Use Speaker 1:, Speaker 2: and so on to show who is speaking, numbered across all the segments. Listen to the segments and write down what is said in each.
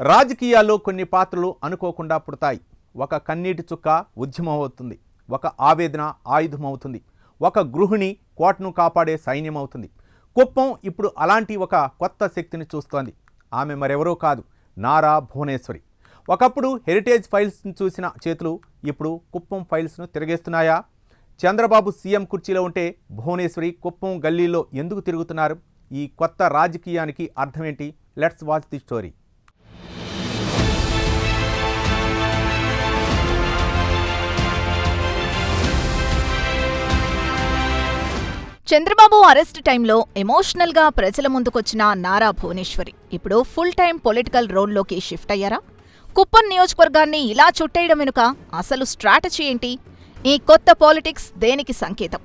Speaker 1: రాజకీయాల్లో కొన్ని పాత్రలు అనుకోకుండా పుడతాయి. ఒక కన్నీటి చుక్క ఉద్యమం అవుతుంది, ఒక ఆవేదన ఆయుధం అవుతుంది, ఒక గృహిణి కోటను కాపాడే సైన్యం అవుతుంది. కుప్పం ఇప్పుడు అలాంటి ఒక కొత్త శక్తిని చూస్తోంది. ఆమె మరెవరో కాదు, నారా భువనేశ్వరి. ఒకప్పుడు హెరిటేజ్ ఫైల్స్ను చూసిన చేతులు ఇప్పుడు కుప్పం ఫైల్స్ను తిరగేస్తున్నాయా? చంద్రబాబు సీఎం కుర్చీలో ఉంటే భువనేశ్వరి కుప్పం గల్లీలో ఎందుకు తిరుగుతున్నారు? ఈ కొత్త రాజకీయానికి అర్థమేంటి? Let's watch the story.
Speaker 2: Chandrababu arrest టైంలో ఎమోషనల్గా ప్రజల ముందుకొచ్చిన నారా భువనేశ్వరి ఇప్పుడు ఫుల్ టైం పొలిటికల్ రోల్లోకి షిఫ్ట్ అయ్యారా? కుప్పం నియోజకవర్గాన్ని ఇలా చుట్టేయడం వెనుక అసలు స్ట్రాటజీ ఏంటి? ఈ కొత్త పాలిటిక్స్ దేనికి సంకేతం?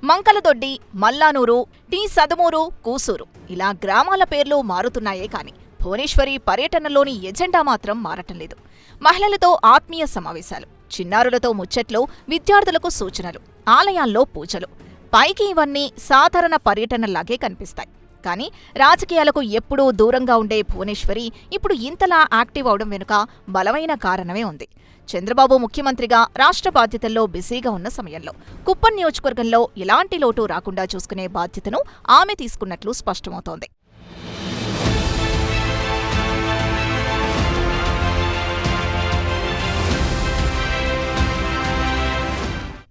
Speaker 2: మంకలదొడ్డి, మల్లానూరు, టీ సదమూరు, కూసూరు ఇలా గ్రామాల పేర్లు మారుతున్నాయే కాని భువనేశ్వరి పర్యటనలోని ఎజెండా మాత్రం మారటం లేదు. మహిళలతో ఆత్మీయ సమావేశాలు, చిన్నారులతో ముచ్చట్లు, విద్యార్థులకు సూచనలు, ఆలయాల్లో పూజలు. పైకి ఇవన్నీ సాధారణ పర్యటనలాగే కనిపిస్తాయి. కానీ రాజకీయాలకు ఎప్పుడూ దూరంగా ఉండే భువనేశ్వరి ఇప్పుడు ఇంతలా యాక్టివ్ అవడం వెనుక బలమైన కారణమే ఉంది. చంద్రబాబు ముఖ్యమంత్రిగా రాష్ట్ర బాధ్యతల్లో బిజీగా ఉన్న సమయంలో కుప్పం నియోజకవర్గంలో ఎలాంటి లోటు రాకుండా చూసుకునే బాధ్యతను ఆమె తీసుకున్నట్లు స్పష్టమవుతోంది.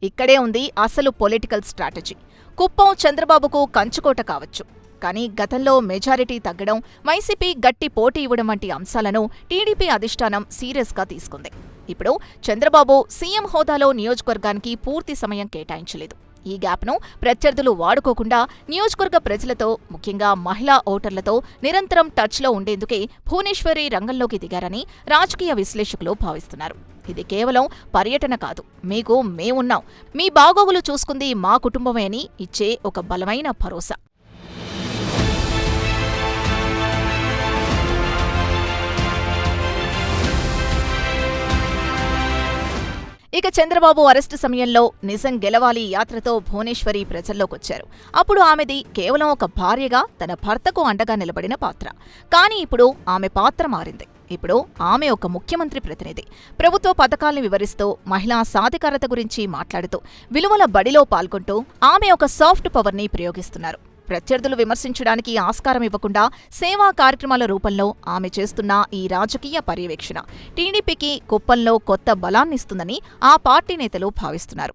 Speaker 2: ఇక్కడే ఉంది అసలు పొలిటికల్ స్ట్రాటజీ. కుప్పం చంద్రబాబుకు కంచుకోట కావచ్చు, కానీ గతంలో మెజారిటీ తగ్గడం, వైసీపీ గట్టి పోటీ ఇవ్వడం వంటి అంశాలను టీడీపీ అధిష్టానం సీరియస్గా తీసుకుంది. ఇప్పుడు చంద్రబాబు సీఎం హోదాలో నియోజకవర్గానికి పూర్తి సమయం కేటాయించలేదు. ఈ గ్యాప్ను ప్రత్యర్థులు వాడుకోకుండా నియోజకవర్గ ప్రజలతో, ముఖ్యంగా మహిళా ఓటర్లతో నిరంతరం టచ్లో ఉండేందుకే భువనేశ్వరి రంగంలోకి దిగారని రాజకీయ విశ్లేషకులు భావిస్తున్నారు. ఇది కేవలం పర్యటన కాదు, మీకు మేమున్నాం, మీ బాగోగులు చూసుకుంది మా కుటుంబమే అని ఇచ్చే ఒక బలమైన భరోసా. ఇక చంద్రబాబు అరెస్టు సమయంలో నిజం గెలవాలి యాత్రతో భువనేశ్వరి ప్రజల్లోకొచ్చారు. అప్పుడు ఆమెది కేవలం ఒక భార్యగా తన భర్తకు అండగా నిలబడిన పాత్ర. కానీ ఇప్పుడు ఆమె పాత్ర మారింది. ఇప్పుడు ఆమె ఒక ముఖ్యమంత్రి ప్రతినిధి. ప్రభుత్వ పథకాల్ని వివరిస్తూ, మహిళా సాధికారత గురించి మాట్లాడుతూ, విలువల బడిలో పాల్గొంటూ ఆమె ఒక సాఫ్ట్ పవర్ని ప్రయోగిస్తున్నారు. ప్రత్యర్థులు విమర్శించడానికి ఆస్కారం ఇవ్వకుండా సేవా కార్యక్రమాల రూపంలో ఆమె చేస్తున్న ఈ రాజకీయ పర్యవేక్షణ టీడీపీకి కుప్పంలో కొత్త బలాన్నిస్తుందని ఆ పార్టీ నేతలు భావిస్తున్నారు.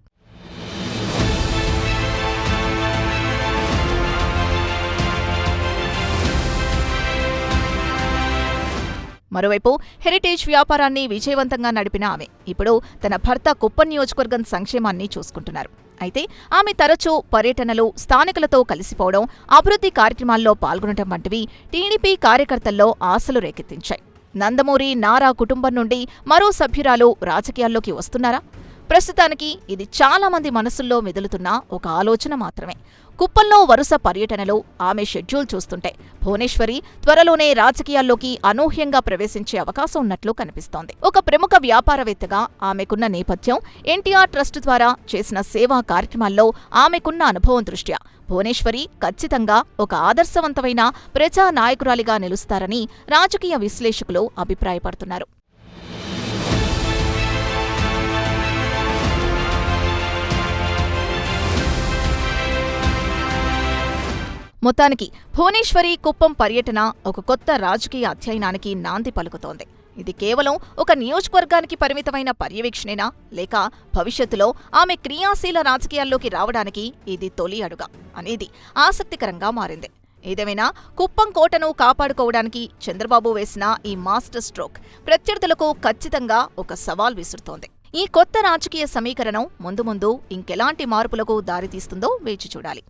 Speaker 2: మరోవైపు హెరిటేజ్ వ్యాపారాన్ని విజయవంతంగా నడిపిన ఆమె ఇప్పుడు తన భర్త కుప్పం నియోజకవర్గం సంక్షేమాన్ని చూసుకుంటున్నారు. అయితే ఆమె తరచూ పర్యటనలు, స్థానికులతో కలిసిపోవడం, అభివృద్ధి కార్యక్రమాల్లో పాల్గొనడం వంటివి టీడీపీ కార్యకర్తల్లో ఆశలు రేకెత్తించాయి. నందమూరి, నారా కుటుంబం నుండి మరో సభ్యురాలు రాజకీయాల్లోకి వస్తున్నారా? ప్రస్తుతానికి ఇది చాలా మంది మనసుల్లో మెదులుతున్న ఒక ఆలోచన మాత్రమే. కుప్పంలో వరుస పర్యటనలు, ఆమె షెడ్యూల్ చూస్తుంటే భువనేశ్వరి త్వరలోనే రాజకీయాల్లోకి అనూహ్యంగా ప్రవేశించే అవకాశం ఉన్నట్లు కనిపిస్తోంది. ఒక ప్రముఖ వ్యాపారవేత్తగా ఆమెకున్న నేపథ్యం, ఎన్టీఆర్ ట్రస్ట్ ద్వారా చేసిన సేవా కార్యక్రమాల్లో ఆమెకున్న అనుభవం దృష్ట్యా భువనేశ్వరి ఖచ్చితంగా ఒక ఆదర్శవంతమైన ప్రజా నాయకురాలిగా నిలుస్తారని రాజకీయ విశ్లేషకులు అభిప్రాయపడుతున్నారు. మొత్తానికి భువనేశ్వరి కుప్పం పర్యటన ఒక కొత్త రాజకీయ అధ్యయనానికి నాంది పలుకుతోంది. ఇది కేవలం ఒక నియోజకవర్గానికి పరిమితమైన పర్యవేక్షణేనా, లేక భవిష్యత్తులో ఆమె క్రియాశీల రాజకీయాల్లోకి రావడానికి ఇది తొలి అడుగా అనేది ఆసక్తికరంగా మారింది. ఏదేమైనా కుప్పం కోటను కాపాడుకోవడానికి చంద్రబాబు వేసిన ఈ మాస్టర్ స్ట్రోక్ ప్రత్యర్థులకు ఖచ్చితంగా ఒక సవాల్ విసురుతోంది. ఈ కొత్త రాజకీయ సమీకరణం ముందు ముందు ఇంకెలాంటి మార్పులకు దారితీస్తుందో వేచి చూడాలి.